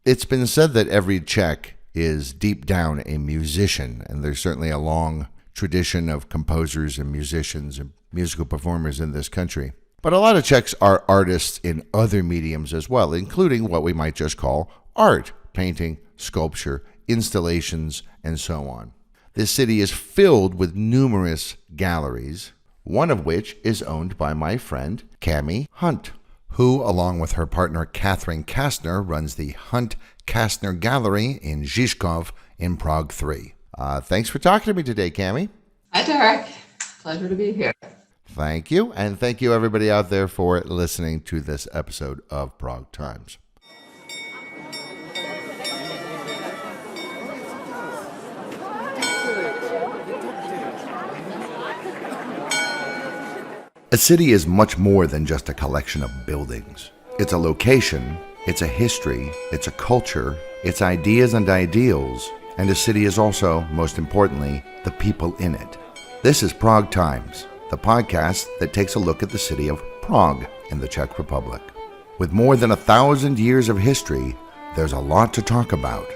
It's been said that every Czech is deep down a musician, and there's certainly a long tradition of composers and musicians and musical performers in this country. But a lot of Czechs are artists in other mediums as well, including what we might just call art, painting, sculpture, installations, and so on. This city is filled with numerous galleries, one of which is owned by my friend Camille Hunt, who, along with her partner Hunt Kastner, runs the Hunt Kastner Gallery in Žižkov in Prague 3. Thanks for talking to me today, Camille. Hi, Derek. Pleasure to be here. Thank you, and thank you everybody out there for listening to this episode of Prague Times. A city is much more than just a collection of buildings. It's a location, it's a history, it's a culture, it's ideas and ideals, and a city is also, most importantly, the people in it. This is Prague Times, the podcast that takes a look at the city of Prague in the Czech Republic. With more than 1,000 years of history, there's a lot to talk about.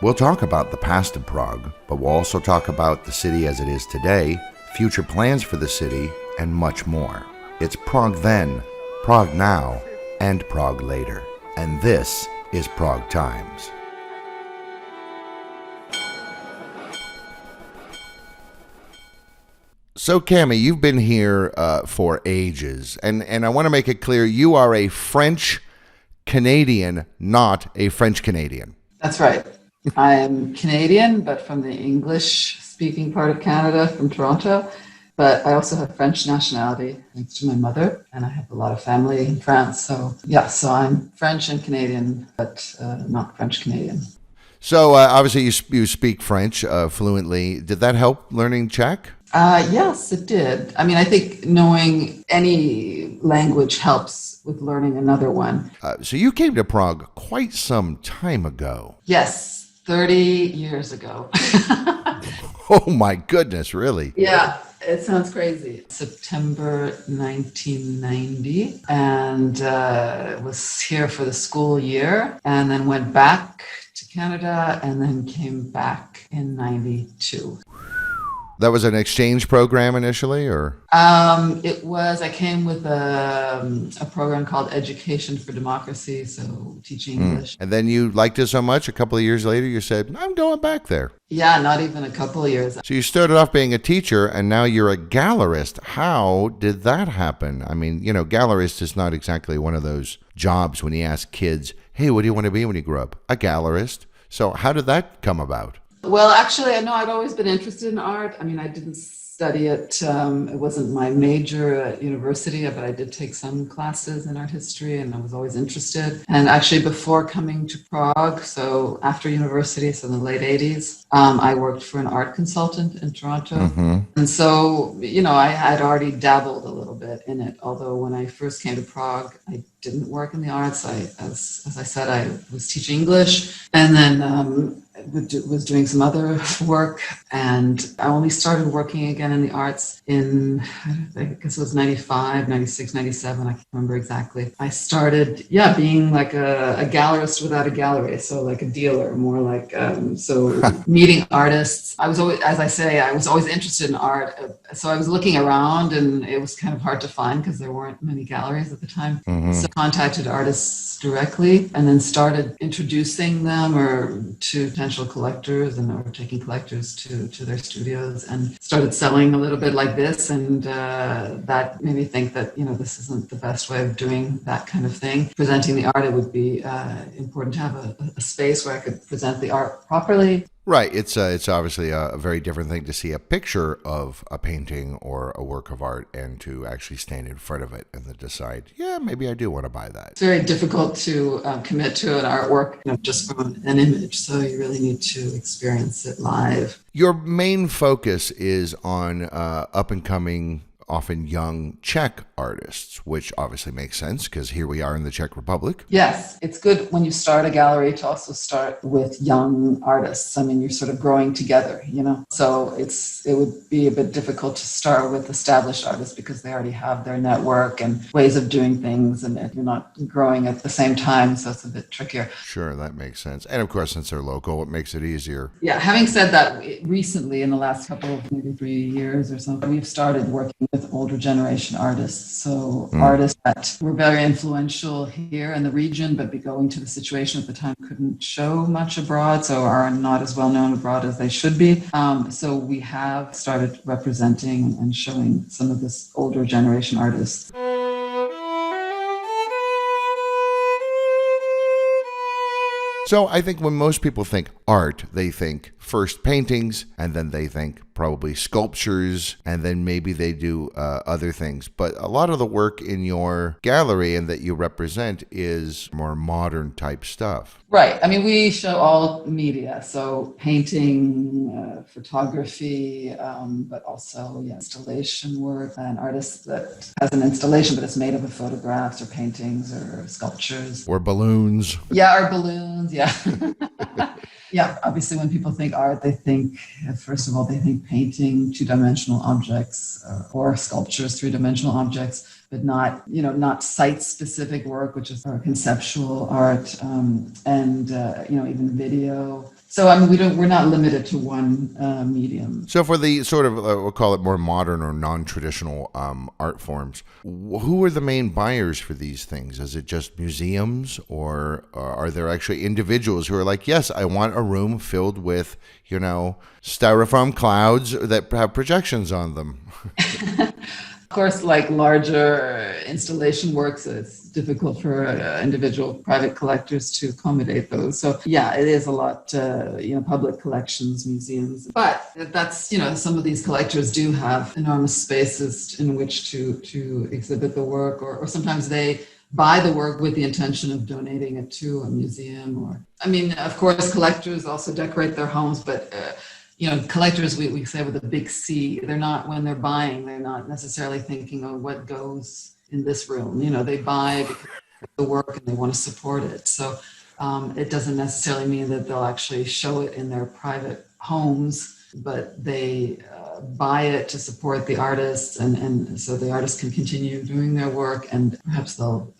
We'll talk about the past of Prague, but we'll also talk about the city as it is today, future plans for the city, and much more. It's Prague then, Prague now, and Prague later. And this is Prague Times. So, Camille, you've been here for ages, and I want to make it clear, you are a French-Canadian, not a French-Canadian. That's right. I am Canadian, but from the English-speaking part of Canada, from Toronto. But I also have French nationality, thanks to my mother, and I have a lot of family in France. So I'm French and Canadian, but not French-Canadian. So, obviously, you speak French fluently. Did that help learning Czech? Yes, it did. I mean, I think knowing any language helps with learning another one. So you came to Prague quite some time ago. Yes, 30 years ago. Oh, my goodness, really? Yeah. It sounds crazy. September 1990, and was here for the school year, and then went back to Canada, and then came back in 92. That was an exchange program initially, or? It was. I came with a program called Education for Democracy, so teaching English. And then you liked it so much, a couple of years later, you said, I'm going back there. Yeah, not even a couple of years. So you started off being a teacher, and now you're a gallerist. How did that happen? I mean, gallerist is not exactly one of those jobs when you ask kids, hey, what do you want to be when you grow up? A gallerist. So how did that come about? Well, actually, I know I've always been interested in art. I mean, I didn't study it. It wasn't my major at university, but I did take some classes in art history, and I was always interested. And actually, before coming to Prague, so after university, so in the late 80s, I worked for an art consultant in Toronto. Mm-hmm. And so, I had already dabbled a little bit in it. Although when I first came to Prague, I didn't work in the arts. As I said, I was teaching English, and then was doing some other work, and I only started working again in the arts in, I guess it was 95, 96, 97, I can't remember exactly. I started, being like a gallerist without a gallery, so like a dealer, more like, meeting artists. I was always, as I say, I was always interested in art, so I was looking around, and it was kind of hard to find because there weren't many galleries at the time. Mm-hmm. So I contacted artists directly, and then started introducing them to potential collectors, and or taking collectors to their studios, and started selling a little bit like this, and that made me think that this isn't the best way of doing that kind of thing. Presenting the art, it would be important to have a space where I could present the art properly. Right. It's obviously a very different thing to see a picture of a painting or a work of art and to actually stand in front of it and then decide, maybe I do want to buy that. It's very difficult to commit to an artwork just from an image. So you really need to experience it live. Your main focus is on up and coming, often young Czech artists, which obviously makes sense because here we are in the Czech Republic. Yes, it's good when you start a gallery to also start with young artists. I mean, you're sort of growing together, So it would be a bit difficult to start with established artists because they already have their network and ways of doing things, and you're not growing at the same time, so it's a bit trickier. Sure, that makes sense. And of course, since they're local, it makes it easier. Yeah, having said that, recently in the last couple of maybe 3 years or so, we've started working with older generation artists. So artists that were very influential here in the region, but going to the situation at the time couldn't show much abroad, so are not as well known abroad as they should be. So we have started representing and showing some of this older generation artists. So I think when most people think art, they think first paintings, and then they think probably sculptures, and then maybe they do other things. But a lot of the work in your gallery and that you represent is more modern type stuff. Right. I mean, we show all media, so painting, photography, but also installation work. An artist that has an installation, but it's made up of photographs or paintings or sculptures. Or balloons. Yeah, or balloons, yeah. Yeah, obviously when people think art, they think, first of all, they think painting, two-dimensional objects, or sculptures, three-dimensional objects, but not site-specific work, which is conceptual art, and even video. So I mean, we're not limited to one medium. So for the sort of we'll call it more modern or non-traditional art forms, who are the main buyers for these things? Is it just museums, or are there actually individuals who are like, yes, I want a room filled with styrofoam clouds that have projections on them? Of course, like larger installation works, it's difficult for individual private collectors to accommodate those. So yeah, it is a lot, public collections, museums. But that's, some of these collectors do have enormous spaces in which to exhibit the work, or sometimes they buy the work with the intention of donating it to a museum. Of course, collectors also decorate their homes, but collectors, we say with a big C, they're not, when they're buying, they're not necessarily thinking, oh, what goes in this room. They buy because of the work and they want to support it. So it doesn't necessarily mean that they'll actually show it in their private homes, but they buy it to support the artists, and so the artists can continue doing their work, and perhaps they'll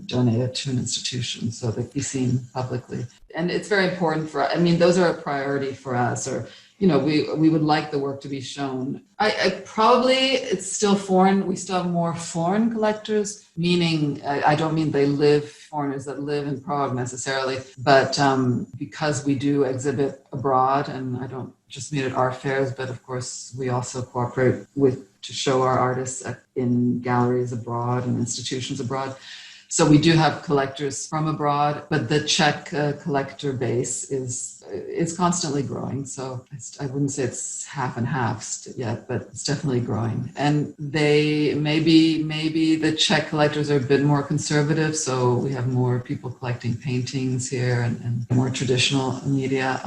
donate it to an institution so they can be seen publicly. And it's very important those are a priority for us, or we would like the work to be shown. I probably, it's still foreign. We still have more foreign collectors, meaning I don't mean foreigners that live in Prague necessarily, but because we do exhibit abroad, and I don't just mean at art fairs, but of course we also cooperate to show our artists in galleries abroad and institutions abroad. So we do have collectors from abroad, but the Czech collector base is constantly growing. So I wouldn't say it's half and half yet, but it's definitely growing. And they maybe the Czech collectors are a bit more conservative, so we have more people collecting paintings here and more traditional media.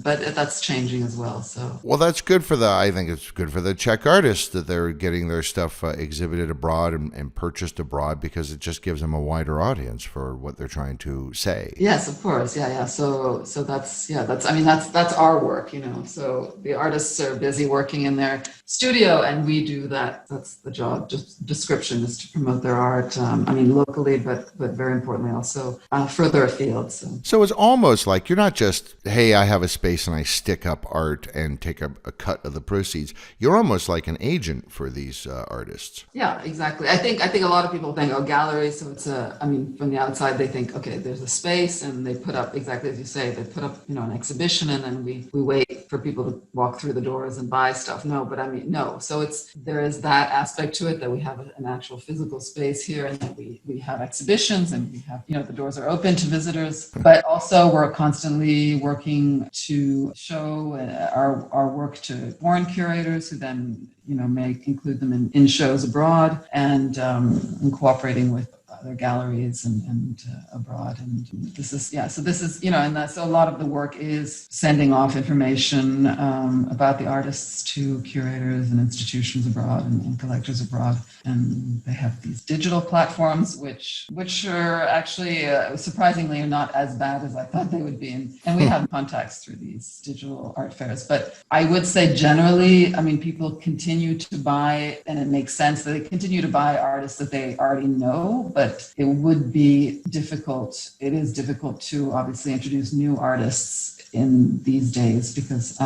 But that's changing as well. So that's good I think it's good for the Czech artists that they're getting their stuff exhibited abroad and purchased abroad, because it just gives them a wider audience for what they're trying to say. Yes, of course. Yeah. So that's our work, so the artists are busy working in their studio, and we do that. That's the job. Just description is to promote their art, locally, but very importantly also further afield. So it's almost like you're not just, hey, I have a space and I stick up art and take a cut of the proceeds. You're almost like an agent for these artists. Yeah, exactly. I think a lot of people think, galleries. So it's from the outside, they think, okay, there's a space, and they put up, exactly as you say, they put up, an exhibition, and then we wait for people to walk through the doors and buy stuff. No. So there is that aspect to it, that we have an actual physical space here, and that we have exhibitions, and we have, the doors are open to visitors, but also we're constantly working to show our work to foreign curators, who then, may include them in shows abroad, and in cooperating with other galleries and abroad. And this is, so this is, and that's a lot of the work is sending off information about the artists to curators and institutions abroad and collectors abroad. And they have these digital platforms, which are actually surprisingly are not as bad as I thought they would be. And we have contacts through these digital art fairs. But I would say generally, people continue to buy, and it makes sense that they continue to buy artists that they already know, but it would be difficult. It is difficult to obviously introduce new artists in these days because,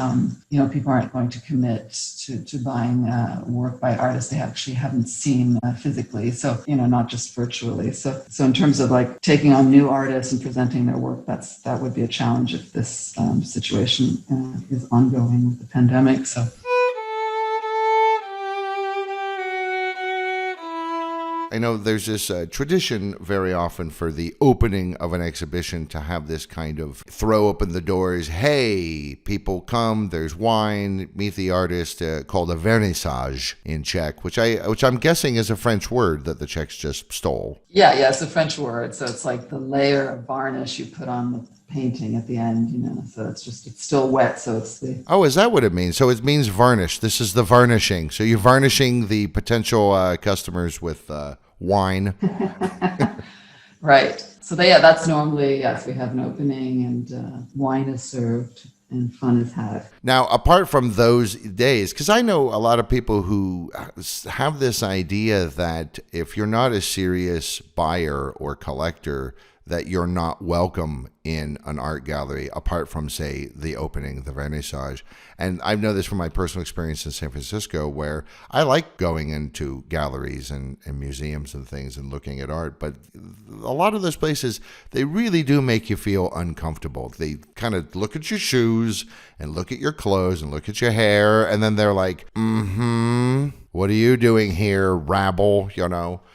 people aren't going to commit to buying work by artists they actually haven't seen physically. So, not just virtually. So in terms of like taking on new artists and presenting their work, that would be a challenge if this situation is ongoing with the pandemic. So. I know there's this tradition very often for the opening of an exhibition to have this kind of throw open the doors. Hey, people come, there's wine, meet the artist, called a vernissage in Czech, which I'm guessing is a French word that the Czechs just stole. Yeah, it's a French word. So it's like the layer of varnish you put on the painting at the end, so it's still wet. So it's the... Oh, is that what it means? So it means varnish. This is the varnishing. So you're varnishing the potential customers with wine. Right. So that's normally, yes, we have an opening and wine is served and fun is had. Now, apart from those days, because I know a lot of people who have this idea that if you're not a serious buyer or collector, that you're not welcome in an art gallery apart from, say, the opening, the vernissage. And I know this from my personal experience in San Francisco, where I like going into galleries and museums and things and looking at art, but a lot of those places, they really do make you feel uncomfortable. They kind of look at your shoes and look at your clothes and look at your hair, and then they're like, what are you doing here, rabble,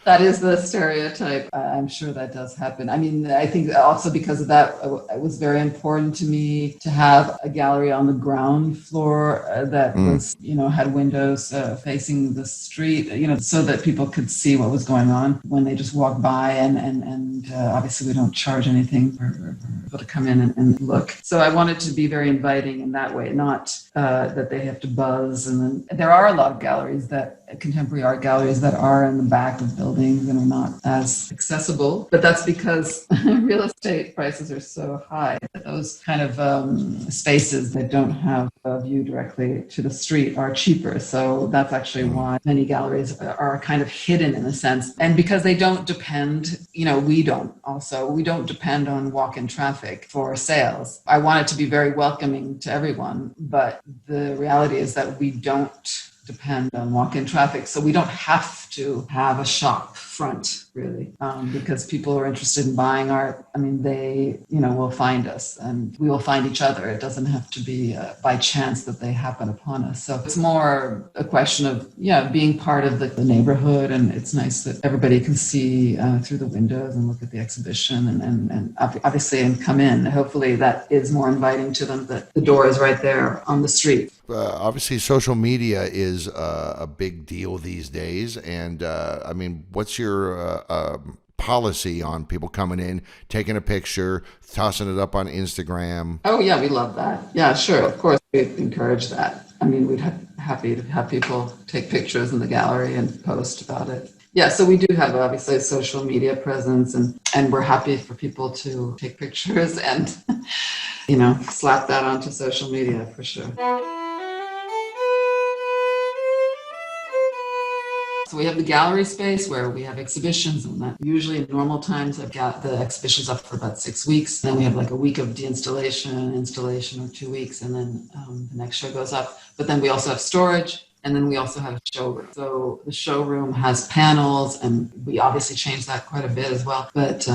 That is the stereotype. I'm sure that does happen. I think also because of that, it was very important to me to have a gallery on the ground floor that was, had windows facing the street, so that people could see what was going on when they just walk by. And obviously we don't charge anything for people to come in and look. So I wanted to be very inviting in that way, not that they have to buzz. And then there are a lot of galleries contemporary art galleries that are in the back of buildings and are not as accessible. But that's because real estate prices are so high that those kind of spaces that don't have a view directly to the street are cheaper. So that's actually why many galleries are kind of hidden in a sense. And because they don't depend, we don't depend on walk-in traffic for sales. I want it to be very welcoming to everyone, but the reality is that we don't depend on walk-in traffic. So we don't have to have a shop front, really, because people are interested in buying art. They, will find us and we will find each other. It doesn't have to be by chance that they happen upon us. So it's more a question of, being part of the neighborhood. And it's nice that everybody can see through the windows and look at the exhibition and obviously and come in. Hopefully that is more inviting to them, that the door is right there on the street. Obviously, social media is a big deal these days. And what's your policy on people coming in, taking a picture, tossing it up on Instagram? Oh, yeah, we love that. Yeah, sure. Of course, we encourage that. We'd happy to have people take pictures in the gallery and post about it. Yeah, so we do have obviously a social media presence and we're happy for people to take pictures and, slap that onto social media for sure. So we have the gallery space where we have exhibitions, and that usually in normal times I've got the exhibitions up for about 6 weeks. Then we have like a week of installation or 2 weeks, and then the next show goes up. But then we also have storage, and then we also have a showroom. So the showroom has panels, and we obviously changed that quite a bit as well. But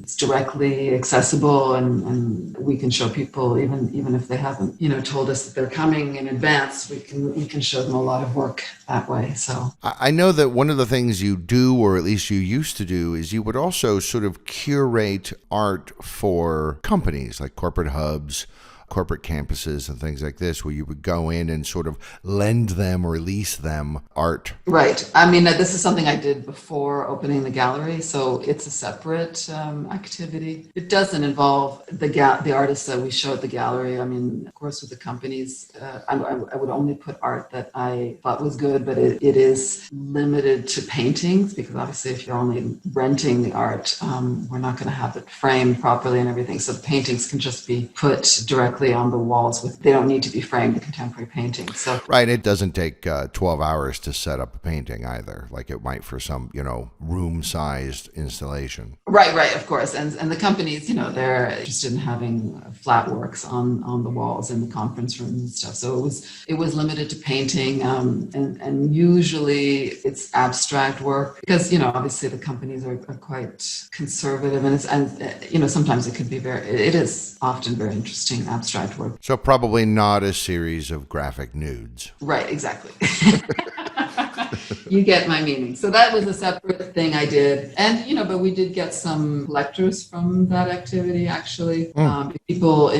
it's directly accessible, and we can show people even if they haven't, told us that they're coming in advance. We can show them a lot of work that way. So I know that one of the things you do, or at least you used to do, is you would also sort of curate art for companies like corporate hubs. corporate campuses and things like this, where you would go in and sort of lend them or lease them art. Right. I mean, this is something I did before opening the gallery, so it's a separate activity. It doesn't involve the artists that we show at the gallery. I mean, of course, with the companies, I would only put art that I thought was good, but it is limited to paintings, because obviously if you're only renting the art, we're not going to have it framed properly and everything. So the paintings can just be put directly on the walls. They don't need to be framed, the contemporary paintings. So right, it doesn't take 12 hours to set up a painting either, like it might for some, room-sized installation. Right, of course. And the companies, they're interested in having flat works on the walls in the conference rooms and stuff. So it was limited to painting, and usually it's abstract work, because obviously the companies are quite conservative, and sometimes it is often very interesting abstract work. So probably not a series of graphic nudes. Right, exactly. You get my meaning. So that was a separate thing I did. And, but we did get some collectors from that activity, actually.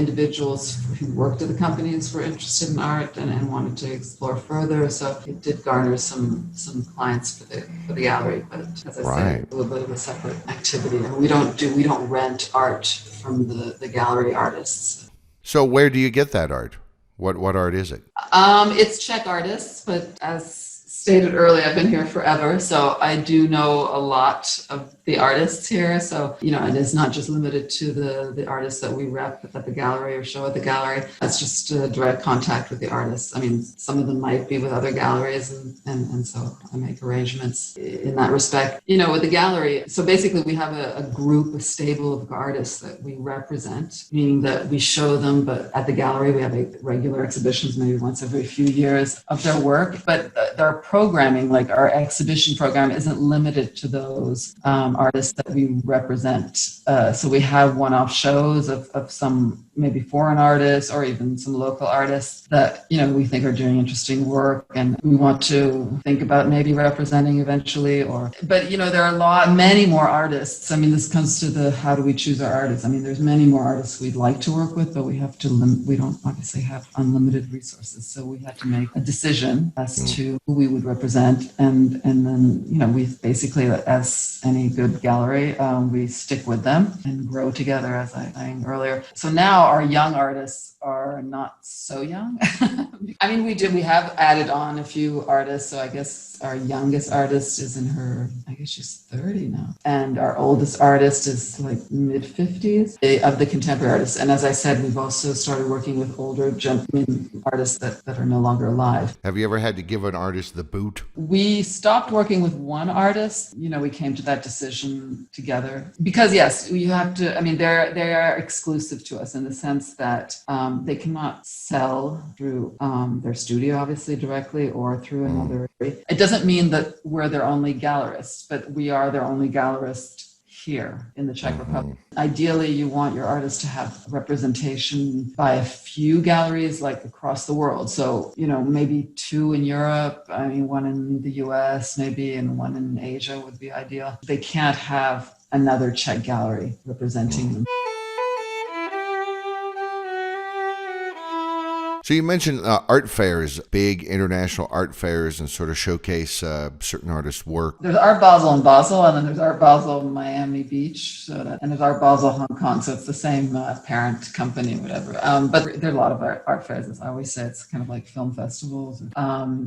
Individuals who worked at the companies were interested in art and wanted to explore further. So it did garner some clients for the gallery. But as I said, it's a little bit of a separate activity. And we don't rent art from the gallery artists. So where do you get that art? What art is it? It's Czech artists, but as stated earlier, I've been here forever, so I do know a lot of the artists here. So, and it's not just limited to the artists that we rep at the gallery or show at the gallery. That's just direct contact with the artists. I mean, some of them might be with other galleries, and so I make arrangements in that respect. With the gallery, so basically we have a stable of artists that we represent, meaning that we show them, but at the gallery we have regular exhibitions, maybe once every few years, of their work. But their programming, like our exhibition program, isn't limited to those artists that we represent. So we have one-off shows of some maybe foreign artists or even some local artists that, we think are doing interesting work and we want to think about maybe representing eventually. But there are many more artists. I mean, this comes to how do we choose our artists? I mean, there's many more artists we'd like to work with, but we don't obviously have unlimited resources. So we had to make a decision as to who we would represent. And then, we basically, as any good gallery, we stick with them and grow together, as I was saying earlier. So now our young artists are not so young. I mean, we have added on a few artists. So I guess our youngest artist is she's 30 now. And our oldest artist is like mid-50s of the contemporary artists. And as I said, we've also started working with older artists that are no longer alive. Have you ever had to give an artist the boot? We stopped working with one artist. We came to that decision together because, yes, you have to, I mean, they are exclusive to us in the sense that they cannot sell through their studio, obviously, directly or through another. It doesn't mean that we're their only gallerist, but we are their only gallerist here in the Czech Republic. Ideally, you want your artist to have representation by a few galleries like across the world. So, maybe 2 in Europe, 1 in the US, maybe, and 1 in Asia would be ideal. They can't have another Czech gallery representing them. So you mentioned art fairs, big international art fairs, and sort of showcase certain artists' work. There's Art Basel in Basel, and then there's Art Basel Miami Beach, and there's Art Basel Hong Kong. So it's the same parent company, whatever. But there are a lot of art fairs, as I always say. It's kind of like film festivals.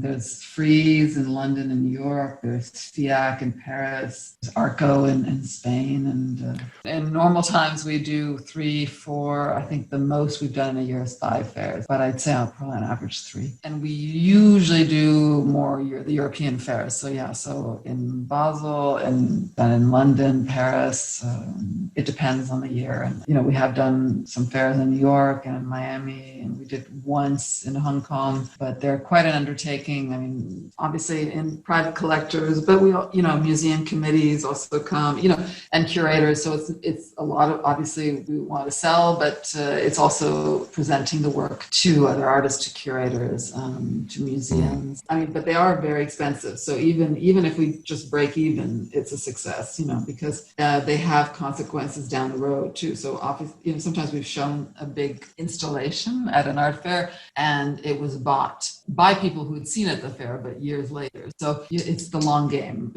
There's Frieze in London and New York. There's FIAC in Paris. There's Arco in Spain. And in normal times, we do 3, 4. I think the most we've done in a year is 5 fairs. But I'd say probably on average 3. And we usually do more the European fairs. So in Basel and then in London, Paris, it depends on the year. And, we have done some fairs in New York and in Miami, and we did once in Hong Kong, but they're quite an undertaking. I mean, obviously in private collectors, but we, museum committees also come, and curators. So it's a lot of, obviously we want to sell, but it's also presenting the work to other artists to curators, to museums. I mean, but they are very expensive. So even if we just break even, it's a success, because they have consequences down the road too. So obviously, sometimes we've shown a big installation at an art fair and it was bought by people who had seen it at the fair, but years later. So it's the long game.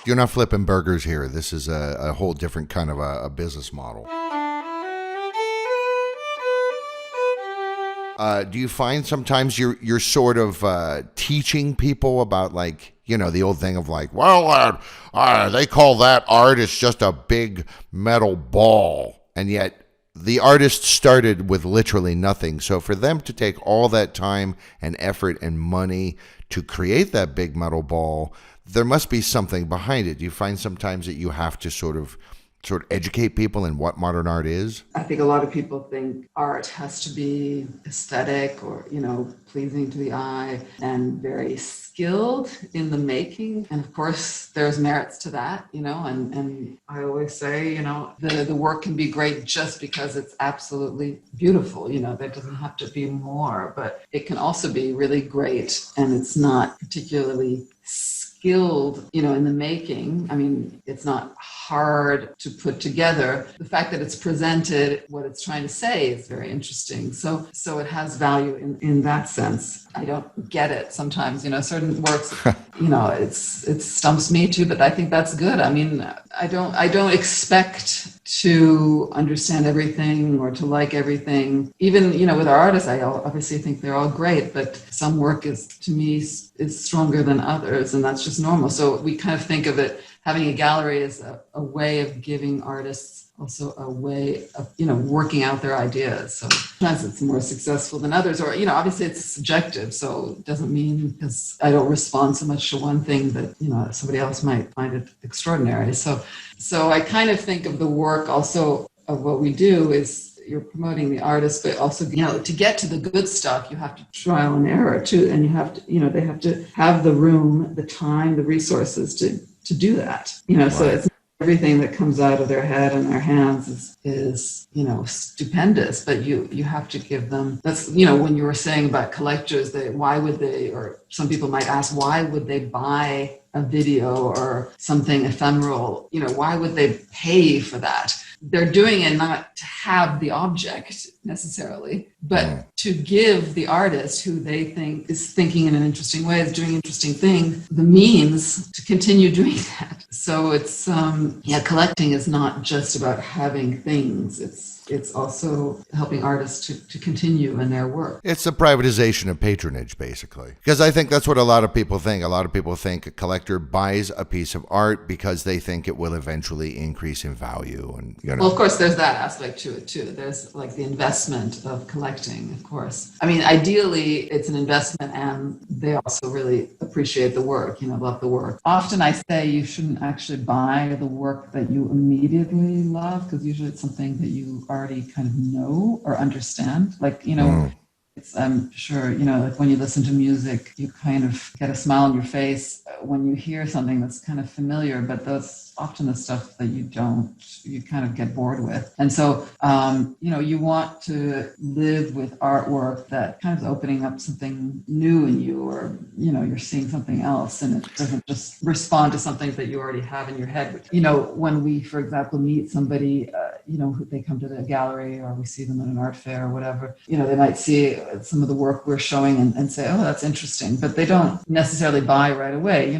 You're not flipping burgers here. This is a whole different kind of a business model. Do you find sometimes you're sort of teaching people about, like, the old thing of like, well, they call that art, it's just a big metal ball. And yet the artist started with literally nothing. So for them to take all that time and effort and money to create that big metal ball, there must be something behind it. Do you find sometimes that you have to sort of educate people in what modern art is? I think a lot of people think art has to be aesthetic or, pleasing to the eye and very skilled in the making. And of course, there's merits to that, and I always say, the work can be great just because it's absolutely beautiful. There doesn't have to be more, but it can also be really great and it's not particularly skilled, in the making. I mean, it's not hard to put together. The fact that it's presented, what it's trying to say is very interesting. So it has value in that sense. I don't get it sometimes, certain works, it stumps me too, but I think that's good. I mean, I don't expect to understand everything or to like everything. Even, with our artists, I obviously think they're all great, but some work to me is stronger than others, and that's just normal. So we kind of think of it, having a gallery as a way of giving artists also a way of, working out their ideas. So sometimes it's more successful than others, or, obviously it's subjective. So it doesn't mean because I don't respond so much to one thing that, somebody else might find it extraordinary. So I kind of think of the work also of what we do is you're promoting the artist, but also, to get to the good stuff, you have to trial and error too. And you have to, they have to have the room, the time, the resources to do that, Right. So it's everything that comes out of their head and their hands is stupendous, but you have to give them, that's, when you were saying about collectors, why would they, or some people might ask, why would they buy a video or something ephemeral? Why would they pay for that? They're doing it not to have the object necessarily, but to give the artist who they think is thinking in an interesting way, is doing interesting things, the means to continue doing that. So it's, collecting is not just about having things. It's also helping artists to continue in their work. It's the privatization of patronage, basically. Because I think that's what a lot of people think. A lot of people think a collector buys a piece of art because they think it will eventually increase in value. And Well, of course, there's that aspect to it too. There's like the investment of collecting, of course. I mean, ideally, it's an investment and they also really appreciate the work, love the work. Often I say you shouldn't actually buy the work that you immediately love, because usually it's something that you already kind of know or understand. Like, I'm sure, like when you listen to music, you kind of get a smile on your face when you hear something that's kind of familiar, but that's often the stuff that you kind of get bored with. And so, you want to live with artwork that kind of is opening up something new in you, or, you're seeing something else and it doesn't just respond to something that you already have in your head. When we, for example, meet somebody, they come to the gallery or we see them at an art fair or whatever, they might see some of the work we're showing and say, oh, that's interesting, but they don't necessarily buy right away.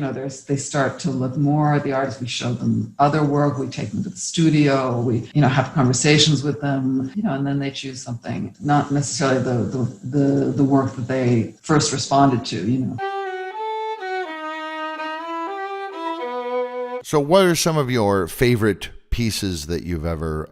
They start to look more at the artist. We show them other work, we take them to the studio, we, have conversations with them, and then they choose something, not necessarily the work that they first responded to, So what are some of your favorite pieces that you've ever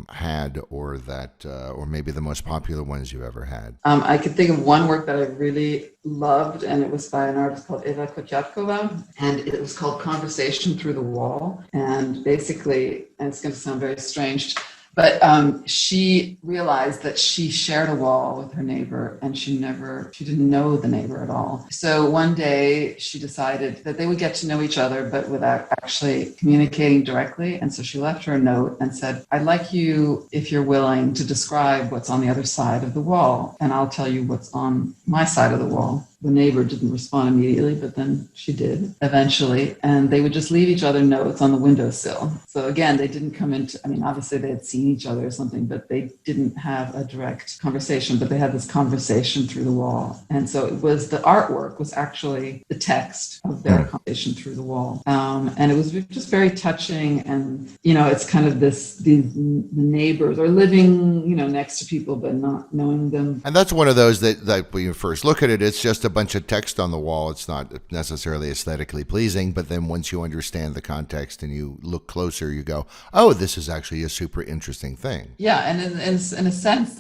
had, or that, or maybe the most popular ones you've ever had? I could think of one work that I really loved, and it was by an artist called Eva Koťáková, and it was called Conversation Through the Wall. And basically, and it's going to sound very strange, But she realized that she shared a wall with her neighbor, and she didn't know the neighbor at all. So one day she decided that they would get to know each other, but without actually communicating directly. And so she left her a note and said, I'd like you, if you're willing, to describe what's on the other side of the wall, and I'll tell you what's on my side of the wall. The neighbor didn't respond immediately, but then she did eventually. And they would just leave each other notes on the windowsill. So again, they didn't come into, obviously they had seen each other or something, but they didn't have a direct conversation, but they had this conversation through the wall. And so it was, the artwork was actually the text of their conversation through the wall. And it was just very touching. And, it's kind of the neighbors are living, next to people, but not knowing them. And that's one of those that when you first look at it, it's just a bunch of text on the wall. It's not necessarily aesthetically pleasing, but then once you understand the context and you look closer, you go, oh, this is actually a super interesting thing. Yeah. And in a sense,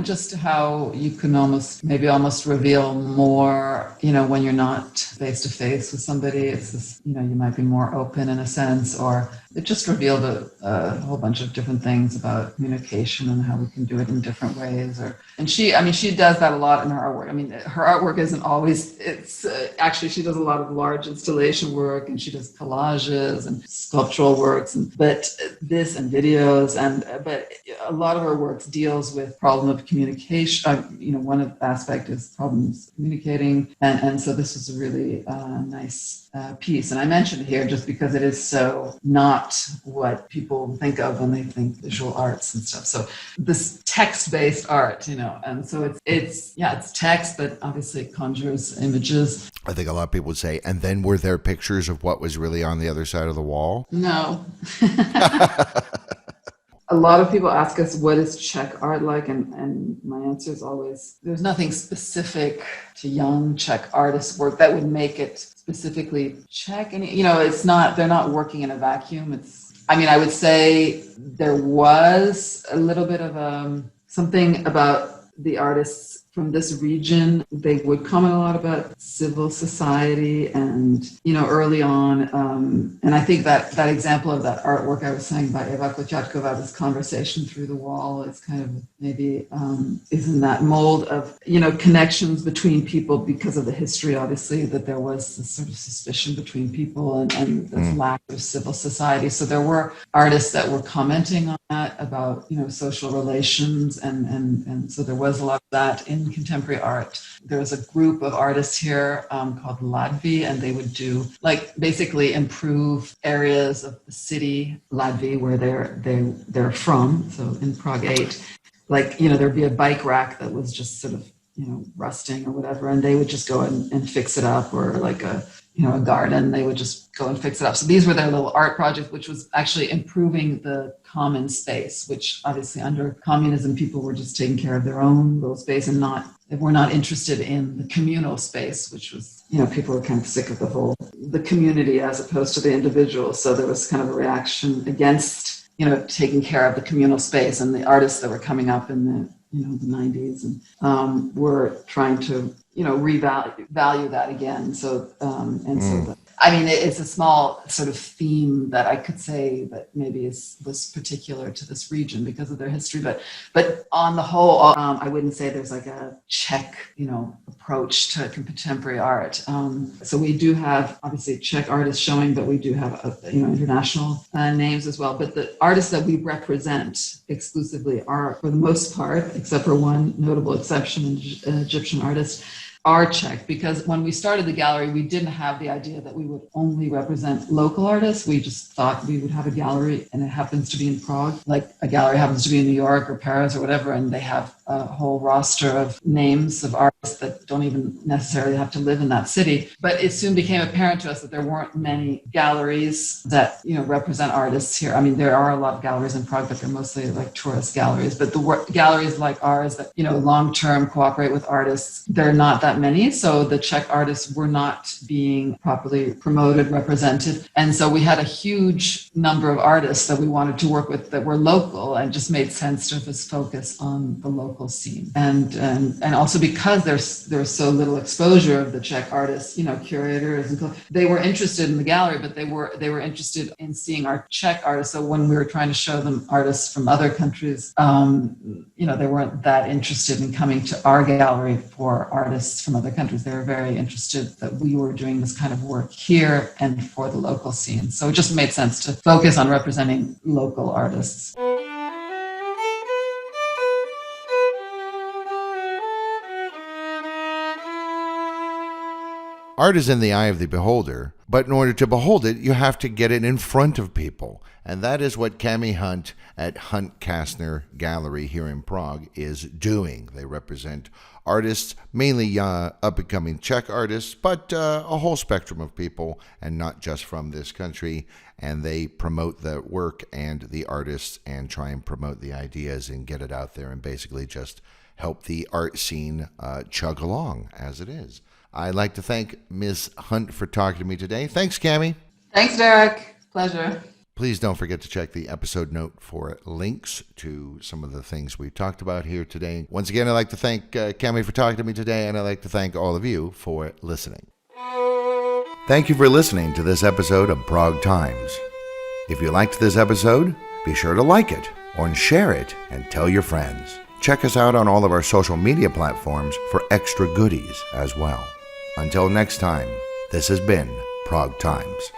just how you can almost reveal more, when you're not face to face with somebody. It's this, you might be more open in a sense, or it just revealed a whole bunch of different things about communication and how we can do it in different ways. And she does that a lot in her artwork. Her artwork isn't always, actually she does a lot of large installation work, and she does collages and sculptural works, but videos, but a lot of her works deals with problem of communication. One of the aspect is problems communicating. And so this was a really nice piece. And I mentioned it here just because it is so not what people think of when they think visual arts and stuff. So this text-based art, and so it's text, but obviously it conjures images. I think a lot of people would say, and then were there pictures of what was really on the other side of the wall? No. A lot of people ask us, what is Czech art like? And my answer is always, there's nothing specific to young Czech artists' work that would make it specifically Czech. And, they're not working in a vacuum. I would say there was a little bit of something about the artists from this region. They would comment a lot about civil society and, early on. And I think that example of that artwork I was saying by Eva Koťáčková, this conversation through the wall, is kind of maybe is in that mold of, connections between people because of the history, obviously, that there was this sort of suspicion between people and this lack of civil society. So there were artists that were commenting on that about, social relations. And so there was a lot of that in contemporary art. There was a group of artists here called Ladvi, and they would do basically improve areas of the city, Ladvi, where they're from. So in Prague 8, there'd be a bike rack that was just sort of, rusting or whatever, and they would just go and fix it up, or a garden, they would just go and fix it up. So these were their little art project, which was actually improving the common space, which obviously under communism, people were just taking care of their own little space and were not interested in the communal space, which was, people were kind of sick of the community as opposed to the individual. So there was kind of a reaction against, taking care of the communal space, and the artists that were coming up in the 90s and were trying to, revalue that again. So, it's a small sort of theme that I could say that maybe was particular to this region because of their history. But on the whole, I wouldn't say there's like a Czech, approach to contemporary art. So we do have obviously Czech artists showing, but we do have, international names as well. But the artists that we represent exclusively are, for the most part, except for one notable exception, an Egyptian artist, are Czech, because when we started the gallery, we didn't have the idea that we would only represent local artists. We just thought we would have a gallery, and it happens to be in Prague, like a gallery happens to be in New York or Paris or whatever, and they have a whole roster of names of artists that don't even necessarily have to live in that city. But it soon became apparent to us that there weren't many galleries that, represent artists here. There are a lot of galleries in Prague, but they're mostly like tourist galleries. But the galleries like ours that, long-term cooperate with artists, there are not that that many. So the Czech artists were not being properly promoted, represented. And so we had a huge number of artists that we wanted to work with that were local, and just made sense to just focus on the local scene. And also because there's so little exposure of the Czech artists, curators, and they were interested in the gallery, but they were interested in seeing our Czech artists. So when we were trying to show them artists from other countries, they weren't that interested in coming to our gallery for artists from other countries. They were very interested that we were doing this kind of work here and for the local scene. So it just made sense to focus on representing local artists. Art is in the eye of the beholder, but in order to behold it, you have to get it in front of people. And that is what Camille Hunt at Hunt Kastner Gallery here in Prague is doing. They represent artists, mainly up-and-coming Czech artists, but a whole spectrum of people, and not just from this country. And they promote the work and the artists and try and promote the ideas and get it out there and basically just help the art scene chug along as it is. I'd like to thank Ms. Hunt for talking to me today. Thanks, Camille. Thanks, Derek. Pleasure. Please don't forget to check the episode note for links to some of the things we talked about here today. Once again, I'd like to thank Camille for talking to me today, and I'd like to thank all of you for listening. Thank you for listening to this episode of Prague Times. If you liked this episode, be sure to like it or share it and tell your friends. Check us out on all of our social media platforms for extra goodies as well. Until next time, this has been Prague Times.